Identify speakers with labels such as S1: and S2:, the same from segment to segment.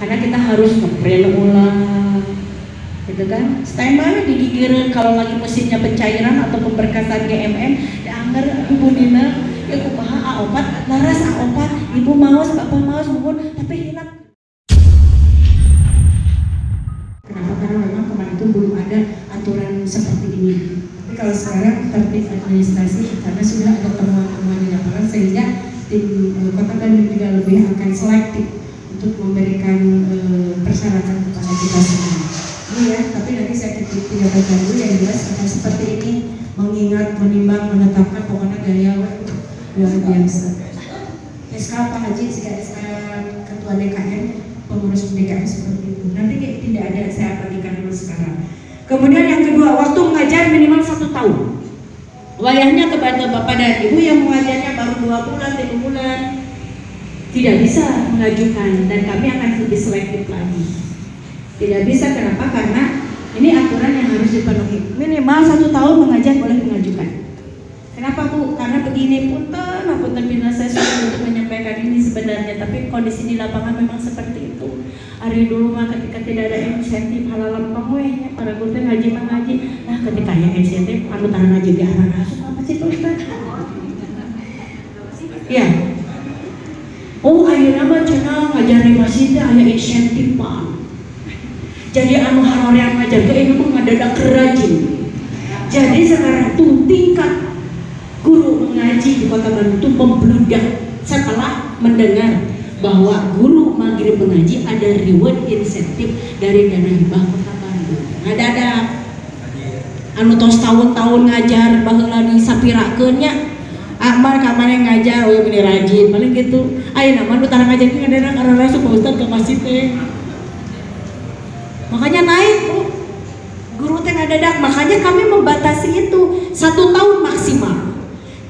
S1: karena kita harus ngeprint ulang, gitu kan? Stay mana digigireun kalau lagi mesinnya pencairan atau pemberkasan GMM, dianggar ibu Nina, ya kumaha A4, laras A4, ibu maos, bapak maos, mohon, tapi hilang. Kenapa? Karena memang kemarin itu belum ada aturan seperti ini. Tapi kalau sekarang tertib administrasi karena sudah ada temuan-temuan di lapangan, sehingga tim Kota Bandung juga lebih akan selektif untuk memberikan persyaratan kepada kita semua. Ini ya, tapi nanti saya tidak dulu yang jelas akan seperti ini, mengingat, menimbang, menetapkan, pokoknya gaya luar biasa. SK Pak Haji, SK Ketua DKM, pengurus DKM seperti itu. Nanti tidak ada, saya bagikan dulu sekarang. Kemudian yang kedua, waktu mengajar minimal 1 tahun. Wayahnya kepada Bapak dan Ibu yang mengajarnya baru 2 bulan, 3 bulan, tidak bisa mengajukan, dan kami akan lebih selektif lagi. Tidak bisa, kenapa? Karena ini aturan yang harus dipenuhi. Minimal 1 tahun mengajar boleh mengajukan. Kenapa Bu? Karena begini, punten bila saya sudah untuk menyampaikan ini sebenarnya, tapi kondisi di lapangan memang seperti itu. Hari dulu mah ketika tidak ada insentif halalam kamu para guru ngaji mengaji. Nah ketika ada insentif, anu tanah ngaji di arah apa sih Ustaz? Ya. Oh ayeuna mah cenah ngajar di masjid aya insentif Pak. Jadi anu harorean ngajar ke ini mah ngadadak rajin. Jadi sekarang tuh tingkat guru mengaji di Kota Bandung itu membludak setelah mendengar bahwa guru maghrib mengaji ada reward insentif dari dana hibah Kota Bandung. Ada anu tos tahun-tahun ngajar baheula disapirakeun nya. Akbar kamane ngajar we bener rajin paling gitu. Ayeuna mah nu tara ngajar ge ngadana karena sok Ustaz ke masjid teh. Makanya naik Bu. Guru teh ngadadak, makanya kami membatasi itu 1 tahun maksimal.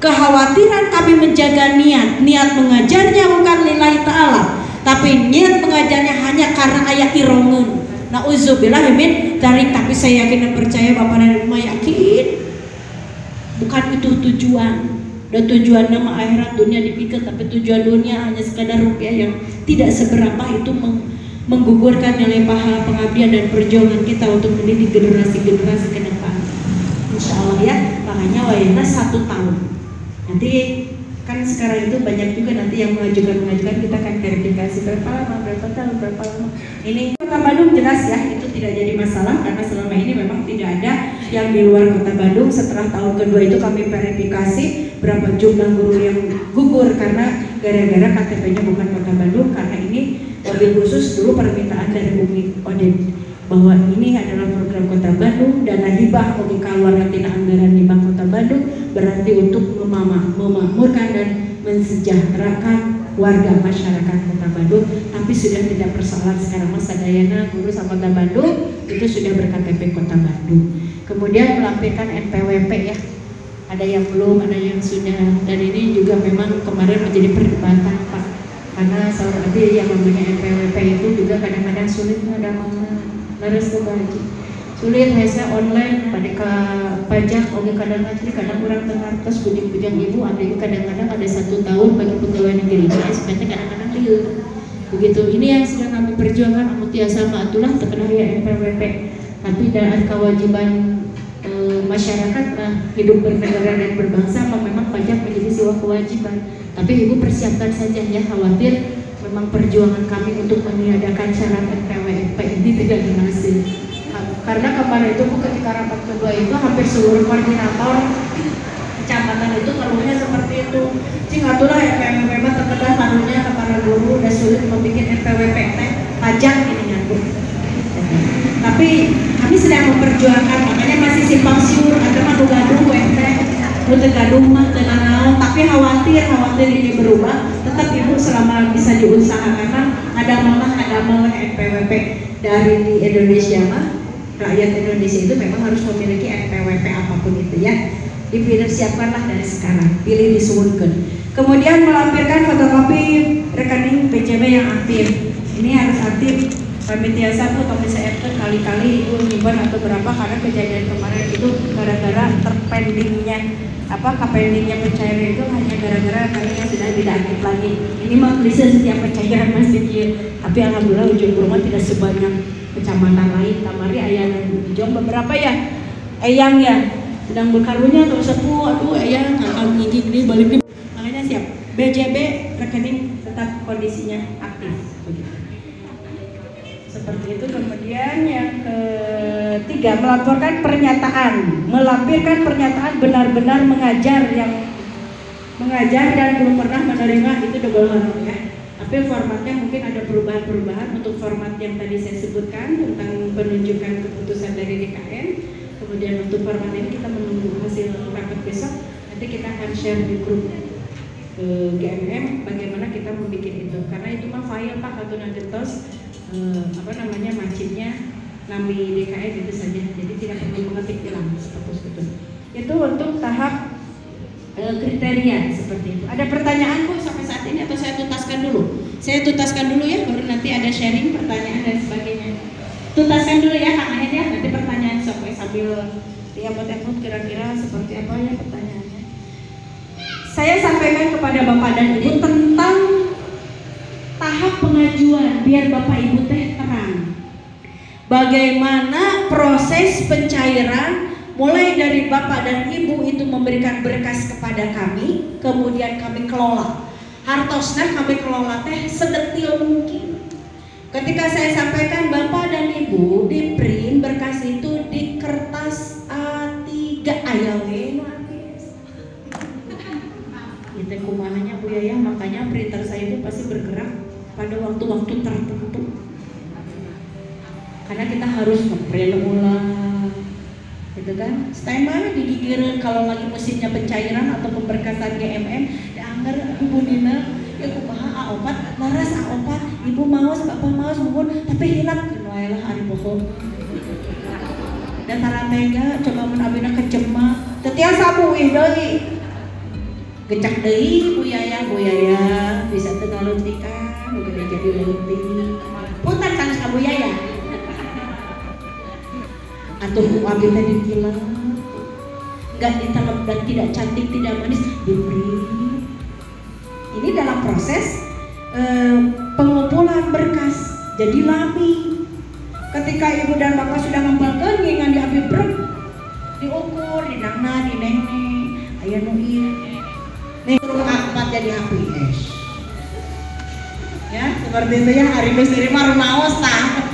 S1: Kekhawatiran kami menjaga niat mengajarnya bukan lillahi ta'ala, tapi niat mengajarnya hanya karena ayat irongen. Nauzubillah min dzalik, tapi saya yakin dan percaya Bapak dan Ibu yakin bukan itu tujuan. Dan tujuan nama akhirat dunia dipikir, tapi tujuan dunia hanya sekadar rupiah yang tidak seberapa itu menggugurkan nilai pahala pengabdian dan perjuangan kita untuk mendidik generasi-generasi ke depan. Insya Allah ya, makanya wayahnya 1 tahun. Nanti kan sekarang itu banyak juga nanti yang mengajukan kita akan verifikasi berapa tahun. Ini Kota Bandung jelas ya, itu tidak jadi masalah karena selama ini memang tidak ada yang di luar Kota Bandung. Setelah tahun kedua itu kami verifikasi berapa jumlah guru yang gugur karena gara-gara KTP-nya bukan Kota Bandung, karena ini mobil khusus dulu permintaan dari Umi Odin bahwa ini adalah program Kota Bandung, dana hibah bagi keluarga tina anggaran hibah Kota Bandung berarti untuk memakmurkan dan mensejahterakan warga masyarakat Kota Bandung, tapi sudah tidak persoalan sekarang masa dayana guru sama Kota Bandung itu sudah berKTP Kota Bandung. Kemudian melampirkan NPWP ya, ada yang belum, ada yang sudah, dan ini juga memang kemarin menjadi perdebatan Pak, karena salah satu yang namanya NPWP itu juga kadang-kadang sulit ada laras tuh gaji sulit biasa online pada ke pajak oke kadang kurang terus bujang ibu ada kadang-kadang ada 1 tahun bagi pegawai negeri sebenarnya kadang-kadang liur begitu. Ini yang sedang kami perjuangkan amutiasa ma'atulah terkena ya NPWP, tapi dan kewajiban masyarakat hidup bernegara dan berbangsa memang pajak menjadi sebuah kewajiban, tapi ibu persiapkan saja ya, khawatir memang perjuangan kami untuk meniadakan syarat NPWP ini tidak berhasil. Karena kemarin itu ketika rapat kedua itu hampir seluruh koordinator kecamatan itu keluhnya seperti itu. Atulah NPWP terkena karunya ke para guru dan sulit membuat NPWP pajak ini nyambung. Tapi kami sedang memperjuangkan, makanya masih simpang siur, ada mah gaduh WT, gaduh mah tenang, tapi khawatir ini berubah. Tetap ibu selama bisa diusahakan ada NPWP dari Indonesia mah, rakyat Indonesia itu memang harus memiliki NPWP apapun itu ya. Dipersiapkanlah dari sekarang, pilih disuwunkeun. Kemudian melampirkan fotokopi rekening PCB yang aktif. Ini harus aktif kami tiasa tuh kami seerkan kali-kali ibu nyimpan atau berapa karena kejadian kemarin itu gara-gara terpendingnya kependingnya pencairan itu hanya gara-gara kami sudah tidak aktif lagi. Ini mah klise setiap pencairan masih ya. Tapi alhamdulillah ujung rumah tidak sebanyak kecamatan lain. Kamari ayah dan ujung beberapa ya eyang ya sedang berkarunya atau sepuh, aduh eyang akan gigi ini balik nih. Makanya siap BJB rekening tetap kondisinya aktif begitu. Seperti itu. Kemudian yang ketiga, melampirkan pernyataan benar-benar mengajar dan belum pernah menerima, itu double honor ya. Tapi formatnya mungkin ada perubahan-perubahan untuk format yang tadi saya sebutkan tentang penunjukan keputusan dari DKN. Kemudian untuk format ini kita menunggu hasil rapat besok, nanti kita akan share di grup GMM bagaimana kita membuat itu, karena itu mah file Pak atau nangetos macetnya nami DKN itu saja, jadi tidak perlu mengetik ulang seperti itu. Itu untuk tahap kriteria seperti itu. Ada pertanyaan Bu sampai saat ini atau saya tuntaskan dulu? Saya tuntaskan dulu ya, baru nanti ada sharing pertanyaan dan sebagainya. Tuntaskan dulu ya Kang Ahen ya, nanti pertanyaan sambil diapot-apot kira-kira seperti apa ya pertanyaannya. Saya sampaikan kepada Bapak dan Ibu tentang tahap pengajuan biar Bapak Ibu teh terang. Bagaimana proses pencairan mulai dari Bapak dan Ibu itu memberikan berkas kepada kami, kemudian kami kelola. Hartosna kami kelola teh sedetil mungkin. Ketika saya sampaikan Bapak dan Ibu di print berkas itu di kertas A3 ayawe itu kumahanya Bu Yaya, makanya printer saya itu pasti bergerak pada waktu-waktu tertentu karena kita harus ngeprint ulang gitu kan. Standby digigireun kalau lagi mesinnya pencairan atau pemberkasan GMM dianggar Bu Nina ya kumaha A4 laras A4 Ibu maos Bapak maos mohon tapi hilap kenuailah hari pokok dan taratega coba mun abina kecema teu tiasa buih deui gecak deui Bu Yaya bisa teu ngaleuntikeun bukan jadi leutik punten Kang Abu Yaya atuh abi teh ditilang enggak ditanam dan tidak cantik tidak manis diberi. Ini dalam proses pengumpulan berkas jadi lami. Ketika Ibu dan Bapak sudah ngempelkeun ngingan di abi brek diukur dinangna dinenge aya nu ieu nih suruh akmat jadi HPS ya seperti itu ya hari misteri mah rumaos tah.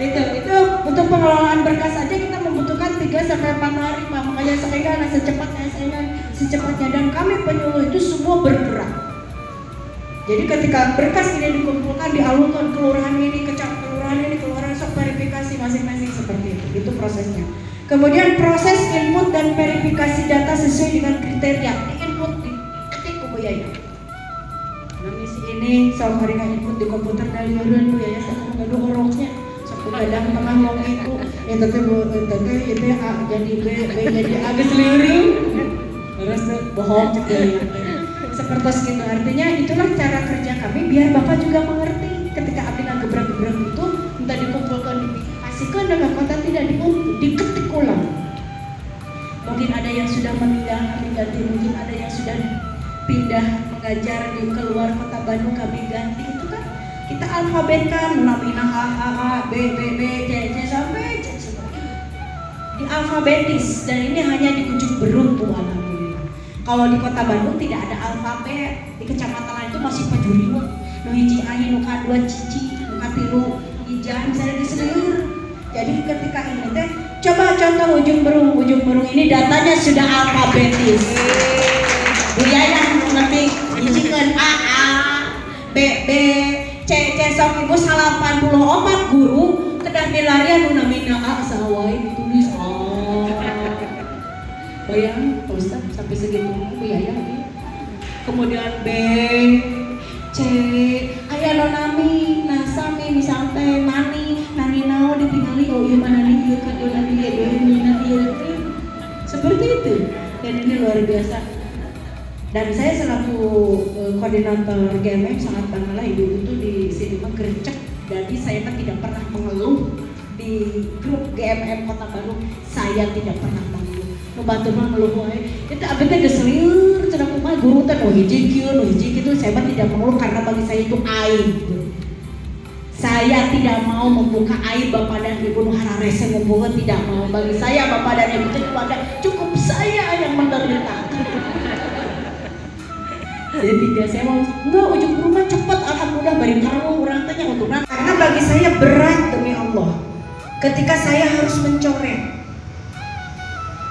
S1: Itu untuk pengelolaan berkas aja kita membutuhkan 3-4 hari Pak. Makanya saya secepatnya dan kami penyuluh itu semua bergerak. Jadi ketika berkas ini dikumpulkan dialurkan kelurahan ini kelurahan sok verifikasi masing-masing seperti itu prosesnya. Kemudian proses input dan verifikasi data sesuai dengan kriteria di input diketik Bu Yaya. Nah misi ini sok hari input di komputer dari Bu Yaya saya ngadu oroknya. Kadang tengah mau itu itu A jadi B jadi A geseliring terus bohong seperti itu. Artinya itulah cara kerja kami biar Bapak juga mengerti ketika abdi gebrak-gebrak itu minta dikumpulkan dipasihkan dengan kota tidak diketik ulang. Mungkin ada yang sudah meninggal kami ganti, mungkin ada yang sudah pindah mengajar di keluar kota Bandung kami ganti. Itu kan kita alfabetkan namina A, B, C sampai C di alfabetis dan ini hanya di ujung beruntung alhamdulillah. Kalau di kota Bandung tidak ada alfabet, di kecamatan lain itu masih pajuriwa nu hiji ahi nu kadua cici nu katilu ijan misalnya di seluruh. Jadi ketika ini teh coba contoh ujung berung ini datanya sudah alfabetis. Bu Yaya ngetik hijikeun A, B, C sok Ibu 84 guru kedah milarian nu namina A sawai ditulis A. Bayang Pak Ustaz sampai segitu Bu Yaya. Kemudian B, C, aya nu nami, nah sami misalnya nani naon ditinggali oh ieu mana nih ieu kan nani ieu seperti itu. Dan ini luar biasa. Dan saya selaku koordinator GMM sangat bangga lah Ibu itu di sini mah gercep Jadi saya tidak pernah mengeluh di grup GMM Kota Bandung. Saya tidak pernah mengeluh. Membantu mah ngeluh wae. Itu abis teh geselieur cenah kumaha guru teh hiji kieu hiji kitu. Saya mah tidak mengeluh karena bagi saya itu aib. Saya tidak mau membuka aib Bapak dan Ibu Nuhara Rese membuka, tidak mau. Bagi saya Bapak dan Ibu itu keluarga, cukup saya yang menderita. Jadi tidak, saya mau enggak ujung rumah cepat, alhamdulillah bari kamu urang tanya untuk karena bagi saya berat demi Allah. Ketika saya harus mencoret.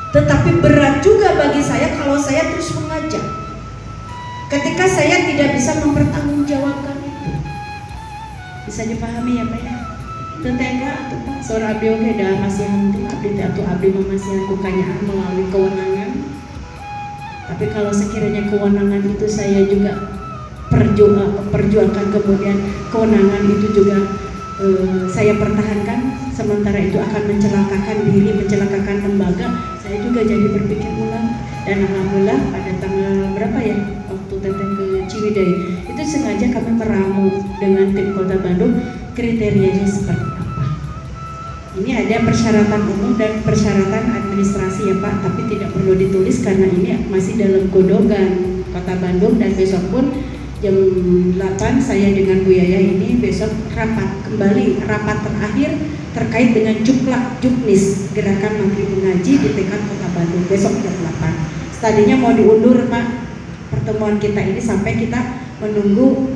S1: Tetapi berat juga bagi saya kalau saya terus mengajak. Ketika saya tidak bisa mempertanggungjawabkan itu. Bisa dipahami ya Pak ya? Tetangga atau Pak, seorang abdi oke dah masih hantu abdi atau abdi masih kekayaan melalui kewenangan. Tapi kalau sekiranya kewenangan itu saya juga perjuangkan, kemudian kewenangan itu juga saya pertahankan, sementara itu akan mencelakakan diri, mencelakakan lembaga, saya juga jadi berpikir ulang. Dan alhamdulillah pada tanggal berapa ya waktu Teteh ke Ciwidey itu sengaja kami meramu dengan tim Kota Bandung kriterianya seperti apa. Ini ada persyaratan umum dan persyaratan administrasi ya Pak, tapi tidak perlu ditulis karena ini masih dalam godongan Kota Bandung. Dan besok pun jam 8 saya dengan Bu Yaya ini besok rapat kembali, rapat terakhir terkait dengan juklak juknis gerakan Maghrib Mengaji di tingkat Kota Bandung besok jam 8. Tadinya mau diundur Pak pertemuan kita ini sampai kita menunggu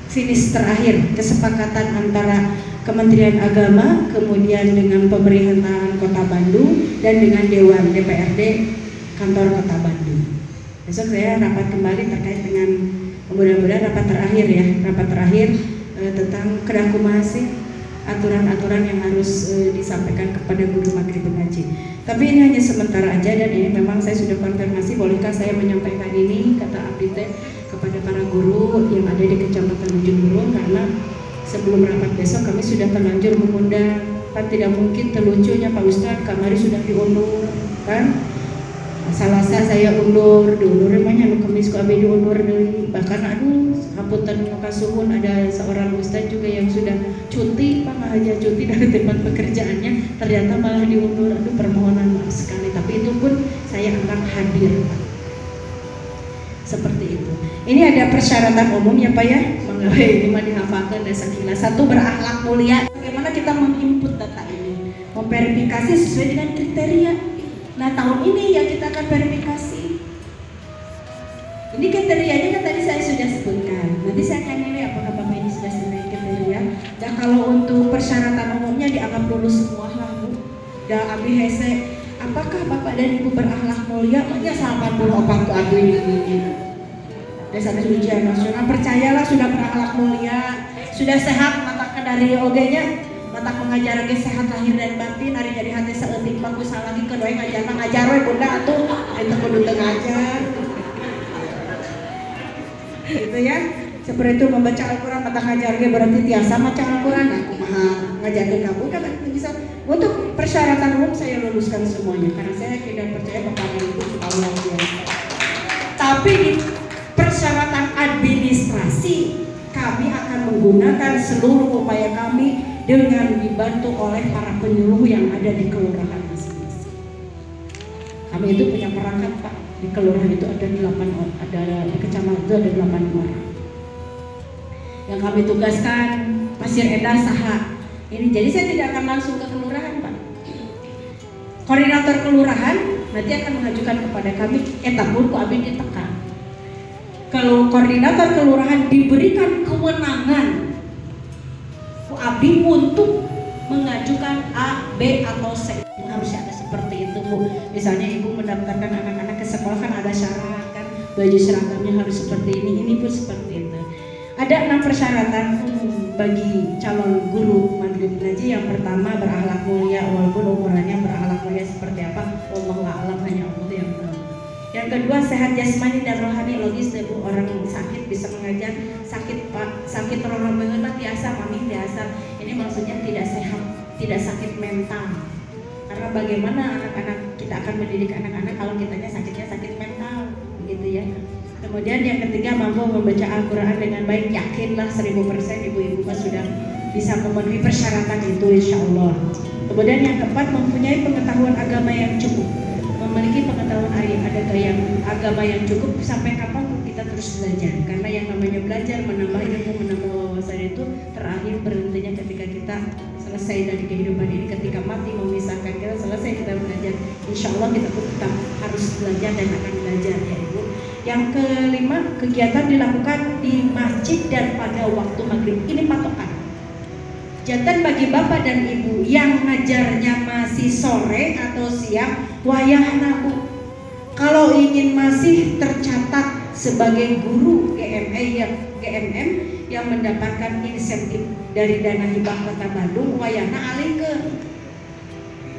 S1: finish terakhir kesepakatan antara Kementerian Agama kemudian dengan pemerintahan Kota Bandung dan dengan Dewan DPRD kantor Kota Bandung. Besok saya rapat kembali terkait dengan mudah-mudahan rapat terakhir ya, rapat terakhir tentang kedakumasi aturan-aturan yang harus disampaikan kepada guru Maghrib Mengaji. Tapi ini hanya sementara aja dan ini memang saya sudah konfirmasi, bolehkah saya menyampaikan ini kata Abdi teh kepada para guru yang ada di Kecamatan Ujung Berung, karena sebelum rapat besok kami sudah terlanjur mengundang. Kan tidak mungkin terlucunya Pak Ustadz kamari sudah diundur kan. Salasa saya undur, diundur emangnya nu kemis ku abdi diundur deui. Bahkan aduh hapunten kasuhun ada seorang ustaz juga yang sudah cuti, Pak aja cuti dari tempat pekerjaannya, ternyata malah diundur. Aduh permohonan maaf sekali, tapi itu pun saya akan hadir Pak. Seperti itu. Ini ada persyaratan umum ya Pak ya. Mengapa ini mah dihafalkan dan sekilas. Satu, berakhlak mulia. Bagaimana kita menginput data ini? Memverifikasi sesuai dengan kriteria. Nah tahun ini ya kita akan verifikasi. Ini kriterianya kan tadi saya sudah sebutkan. Nanti saya akan nilai apakah Bapak ini sudah sesuai kriteria. Dan kalau untuk persyaratan umumnya dianggap lulus semua lah Bu. Dan abdi hese, apakah Bapak dan Ibu berakhlak mulia? Makanya 84 ke abdi ini. Dasar ujian nasional, percayalah sudah berakhlak mulia, sudah sehat mata dari OG-nya. Mata mengajar lagi sehat lahir dan batin, hari jadi hati seetik bagus lagi kedua ngajar we bunda atuh itu kudu teu ngajar gitu ya. Seperti itu membaca Al-Quran mata ngajar ge berarti tiasa maca Al-Quran. Aku mah ngajarkeun kamu kan bisa. Untuk persyaratan umum saya luluskan semuanya karena saya tidak percaya kepada itu Allah biasa. Tapi di persyaratan administrasi kami akan menggunakan seluruh upaya kami dengan dibantu oleh para penyuluh yang ada di kelurahan masing-masing. Kami itu punya perangkat Pak, di kelurahan itu ada 8 orang, ada di kecamatan itu ada 8 orang. Yang kami tugaskan Pasir Edah Saha. Ini jadi saya tidak akan langsung ke kelurahan Pak. Koordinator kelurahan nanti akan mengajukan kepada kami, tahun ku abdi ditekan. Kalau koordinator kelurahan diberikan kewenangan abdi untuk mengajukan A, B atau C, harus ada seperti itu Bu. Misalnya Ibu mendaftarkan anak-anak ke sekolah kan ada syarat kan, baju seragamnya harus seperti ini pun seperti itu. Ada 6 persyaratan bagi calon guru Maghrib Mengaji. Yang pertama berakhlak mulia, walaupun ukurannya berakhlak mulia seperti apa, wallahu a'lam, hanya Allah yang tahu. Yang kedua sehat jasmani dan rohani, logis deh Bu, orang sakit bisa mengajar, sakit Pak, sakit rohani biasa, mami biasa. Ini maksudnya tidak sehat, tidak sakit mental. Karena bagaimana anak-anak kita akan mendidik anak-anak kalau kitanya sakitnya sakit mental, begitu ya. Kemudian yang ketiga mampu membaca Al-Quran dengan baik, yakinlah 1000% ibu-ibu sudah bisa memenuhi persyaratan itu insya Allah. Kemudian yang keempat, mempunyai pengetahuan agama yang cukup. Memiliki pengetahuan agama yang cukup sampai kapan kita terus belajar. Karena yang namanya belajar, menambah ilmu, menambah wawasan itu terakhir berhentinya ketika kita selesai dari kehidupan ini. Ketika mati memisahkan kita, selesai kita belajar. Insya Allah kita pun tetap harus belajar dan akan belajar ya Ibu. Yang kelima, kegiatan dilakukan di masjid dan pada waktu maghrib. Ini patokan. Jantan bagi bapak dan ibu yang ngajarnya masih sore atau siang, wayahna Bu. Kalau ingin masih tercatat sebagai guru GMM yang mendapatkan insentif dari dana hibah Kota Bandung, wayahna alih ke.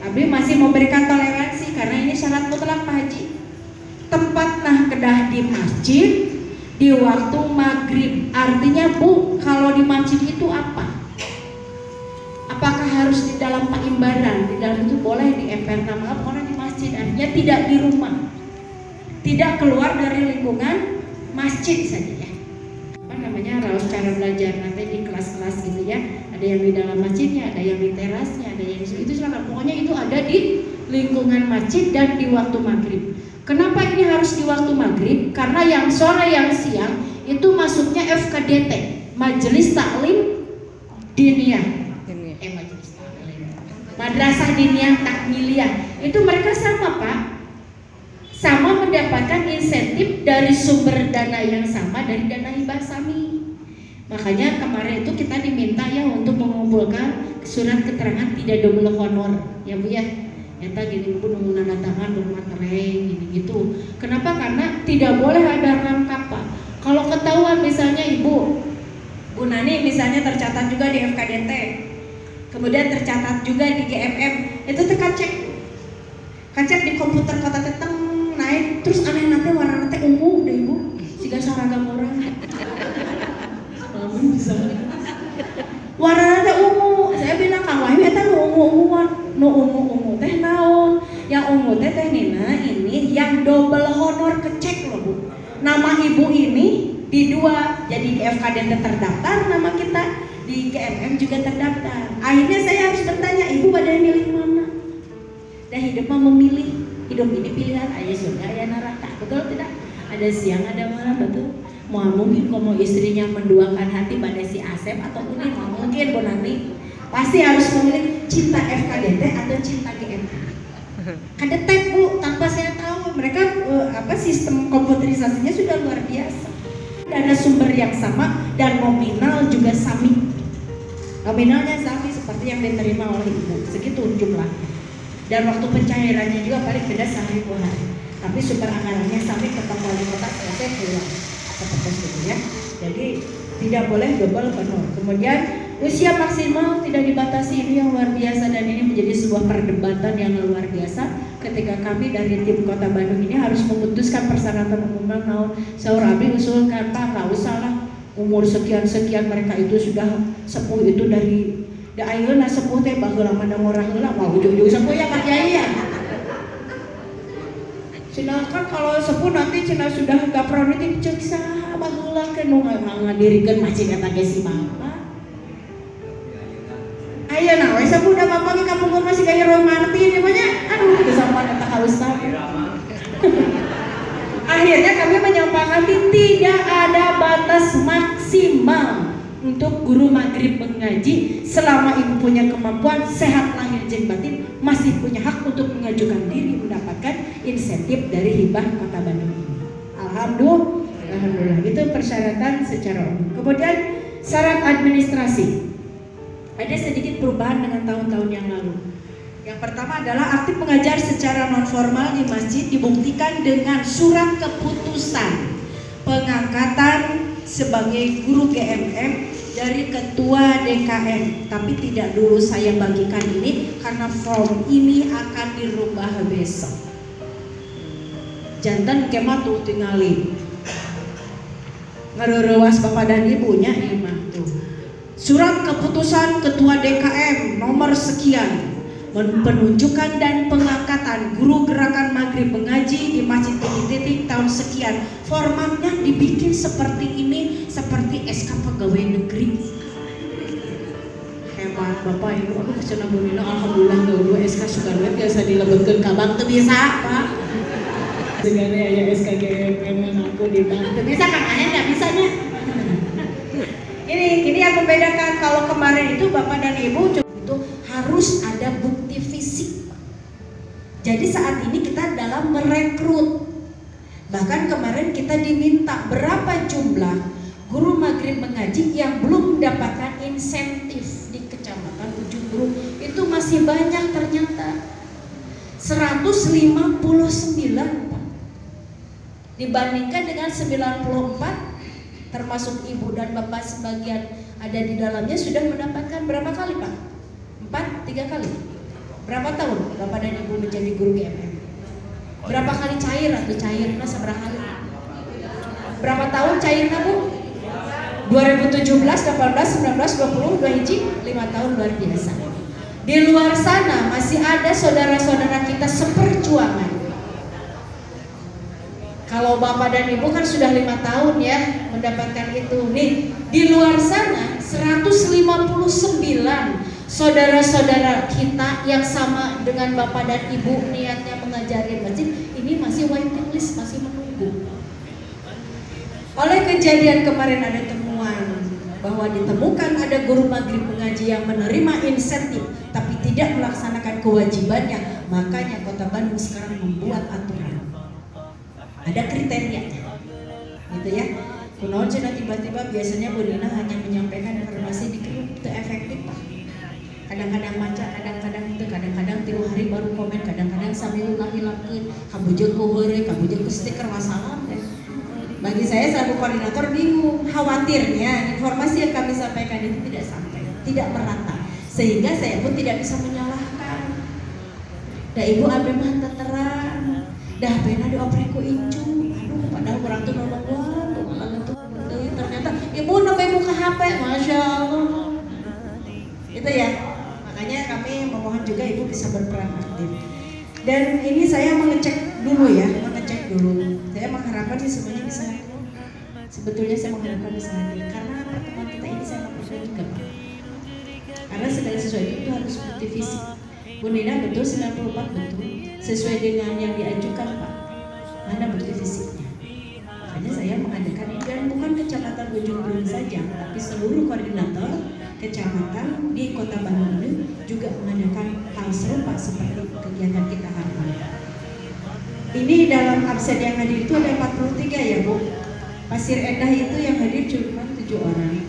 S1: Abi masih memberikan toleransi karena ini syarat mutlak Pak Haji. Tempat nah kedah di masjid di waktu maghrib. Artinya Bu, kalau di masjid itu apa? Apakah harus di dalam paimbaran? Di dalam itu boleh di emper nama orang di masjid. Artinya tidak di rumah, tidak keluar dari lingkungan masjid saja ya. Apa namanya, raus cara belajar nanti di kelas-kelas gitu ya. Ada yang di dalam masjidnya, ada yang di terasnya, ada yang di situ. Itu silakan. Pokoknya itu ada di lingkungan masjid dan di waktu maghrib. Kenapa ini harus di waktu maghrib? Karena yang sore yang siang itu masuknya FKDT, Majelis Taklim Diniyah. Madrasah Diniyah Takmiliyah. Itu mereka sama Pak, sama mendapatkan insentif dari sumber dana yang sama dari dana hibah SAMI. Makanya kemarin itu kita diminta ya untuk mengumpulkan surat keterangan tidak double honor ya Bu ya. Eta gini Bu, nunggu nanda tangan bermaterai gini gitu. Kenapa? Karena tidak boleh ada rangkap Pak. Kalau ketahuan misalnya Ibu Bu Nani misalnya tercatat juga di FKDT, kemudian tercatat juga di GMM, itu kacek di komputer kota teteng naik, terus aneh nanti warna nanti ungu deh Ibu, siga saragam orang. Bisa. Warna nanti ungu, saya bilang Kang Wahyu eta nu ungu teh naon? Yang ungu teh nina ini yang double honor kecek loh Bu. Nama Ibu ini di dua, jadi di FKDT terdaftar nama kita, di GMM juga terdaftar. Akhirnya saya harus bertanya, Ibu pada milih mana? Dan hidup mah memilih, hidup ini pilihan, ayah surga, ayah neraka, betul tidak? Ada siang, ada malam, betul. Mungkin kalau istrinya menduakan hati pada si Asep atau ini, mungkin Bu Nani pasti harus memilih cinta FKDT atau cinta GMM. Kadetek Bu, tanpa saya tahu mereka sistem komputerisasinya sudah luar biasa. Ada sumber yang sama dan nominal juga sami. Nominalnya sami seperti yang diterima oleh Ibu, segitu jumlahnya. Dan waktu pencairannya juga paling beda sehari 2 hari. Tapi sumber anggarannya sami, ketua wali kota selesai pulang. Seperti itu ya. Jadi tidak boleh double honor. Kemudian usia maksimal tidak dibatasi, ini yang luar biasa dan ini menjadi sebuah perdebatan yang luar biasa. Ketika kami dari tim Kota Bandung ini harus memutuskan persyaratan umum naon, saur abi usulkan Pak, nggak usah lah umur sekian mereka itu sudah sepuh itu dari ayeuna sepuh teh baheula mana ngorah heula mau ujung-ujung sepuh ya Pak Kiai ya. Sedangkan kalau sepuh nanti cenah sudah gaproniti cek saha baheula ke nu ngadirikeun masjid eta ge si Bapak. Ayeuna we sepuh da Bapak ge kapungkur masih gaya Roy Martin ya banyak. Aduh kesamaan eta ka Ustaz. Akhirnya kami menyepakati tidak ada batas maksimal untuk guru maghrib mengaji. Selama Ibu punya kemampuan, sehat lahir jeung batin, masih punya hak untuk mengajukan diri mendapatkan insentif dari hibah Kota Bandung ini. Alhamdulillah, itu persyaratan secara umum. Kemudian syarat administrasi, ada sedikit perubahan dengan tahun-tahun yang lalu. Yang pertama adalah aktif mengajar secara non formal di masjid dibuktikan dengan surat keputusan pengangkatan sebagai guru GMM dari ketua DKM. Tapi tidak dulu saya bagikan ini karena form ini akan dirubah besok. Jantan kemah tuh tinggalin ngererewas bapak dan ibunya imah tuh. Surat keputusan ketua DKM nomor sekian penunjukan dan pengangkatan guru gerakan maghrib mengaji di masjid titik tahun sekian. Formatnya dibikin seperti ini, seperti SK pegawai negeri. Bapak Ibu, aku kesana bunina alhamdulillah dulu SK Sukarwet biasa dilebetkeun ka bank teu bisa, Pak. Segala aya SKGM aku di bank teu bisa, Kang Ahen enggak bisanya. Ini yang membedakan kalau kemarin itu Bapak dan Ibu itu harus ada bukti fisik. Jadi saat ini kita dalam merekrut. Bahkan kemarin kita diminta berapa jumlah guru maghrib mengaji yang belum mendapatkan insentif di Kecamatan Ujung Berung. Itu masih banyak ternyata. 159, Pak. Dibandingkan dengan 94, termasuk ibu dan bapak sebagian ada di dalamnya sudah mendapatkan berapa kali, Pak? 3 kali. Berapa tahun Bapak dan Ibu menjadi guru GMM? Berapa kali cair atau cairnya seberapa kali? Berapa tahun cairnya, Bu? 2017, 18, 19, 20, 2 hiji, 5 tahun, luar biasa. Di luar sana masih ada saudara-saudara kita seperjuangan. Kalau Bapak dan Ibu kan sudah 5 tahun ya mendapatkan itu. Nih, di luar sana 159 saudara-saudara kita yang sama dengan Bapak dan Ibu niatnya mengajari masjid, ini masih waiting list, masih menunggu. Oleh kejadian kemarin ada temuan bahwa ditemukan ada guru maghrib mengaji yang menerima insentif tapi tidak melaksanakan kewajibannya, makanya Kota Bandung sekarang membuat aturan. Ada kriterianya, gitu ya. Kunaon cenah tiba-tiba biasanya Bu Nina hanya menyampaikan informasi di grup, itu efektif, Pak. Kadang-kadang maca, kadang-kadang itu, kadang-kadang 3 hari baru komen, kadang-kadang sambil ulah-hilangkeun, kabujeuh ku heureuy, kabujeuh ku stiker wassalam deh. Bagi saya selaku koordinator bingung, khawatirnya informasi yang kami sampaikan itu tidak sampai, tidak merata, sehingga saya pun tidak bisa menyalahkan. Da Ibu abdi mah terang, dah pena dioprek ku incu, aduh padahal kurang tuh nolongan, tuh ternyata Ibu sampai buka HP, Masya Allah. Itu ya. Makanya kami memohon juga Ibu bisa berperan aktif. Dan ini saya mengecek dulu ya, Saya mengharapkan sih semuanya bisa hadir. Sebetulnya saya mengharapkan bisa hadir karena pertemuan kita ini sangat penting juga, Pak. Karena segala sesuatu itu harus bukti fisik. Bu Nina betul 94 betul sesuai dengan yang diajukan, Pak. Mana bukti fisiknya? Makanya saya mengadakan ini dan bukan Kecamatan Ujung Berung saja, tapi seluruh koordinator kecamatan di Kota Bandung ini juga mengadakan hal serupa seperti kegiatan kita hari ini. Ini dalam absen yang hadir itu ada 43 ya, Bu. Pasir Endah itu yang hadir cuma 7 orang.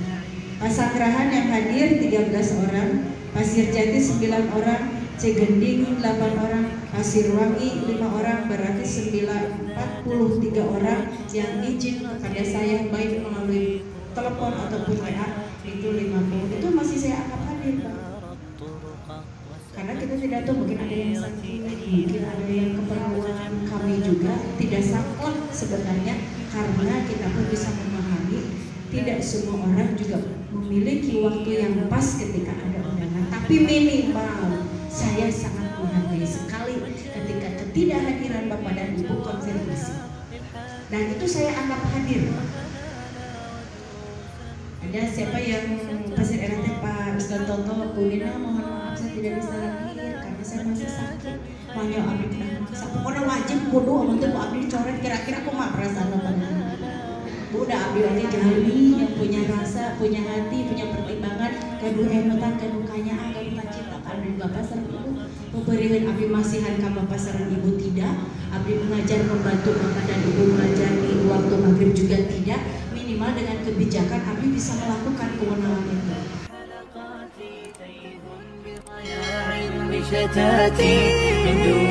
S1: Pasanggerahan yang hadir 13 orang, Pasir Jati 9 orang, Cigending 8 orang, Pasir Wangi 5 orang, berarti 43 orang yang izin kepada saya baik melalui telepon ataupun WA itu 50. Itu masih saya anggap hadir, Pak. Karena kita tidak tahu, mungkin ada yang sakit, mungkin ada yang keperluan, kami juga tidak saklek sebenarnya, karena kita pun bisa memahami tidak semua orang juga memiliki waktu yang pas ketika ada undangan, tapi minimal saya sangat menghargai sekali ketika ketidakhadiran Bapak dan Ibu konfirmasi, dan itu saya anggap hadir. Ada siapa yang Pasir RT Pak Ustaz Toto, Bu Nina mohon maaf saya tidak bisa hadir karena saya masih sakit. Maunya abdi kena maksa. Pokoknya wajib kudu untuk Bu abdi dicoret, kira-kira aku mah perasaan Bapak. Bu udah abdi lagi jahli yang punya rasa, punya hati, punya pertimbangan, kadu emutan, kadu kanyaan, kadu cinta kadu Bapak sareng Ibu. Pemberian abdi masihan ka Bapak sareng Ibu tidak. Abdi mengajar membantu Bapak dan Ibu mengajar di waktu maghrib juga tidak. Minimal dengan kebijakan abdi bisa melakukan kewenangan itu.
S2: شتاتي من دون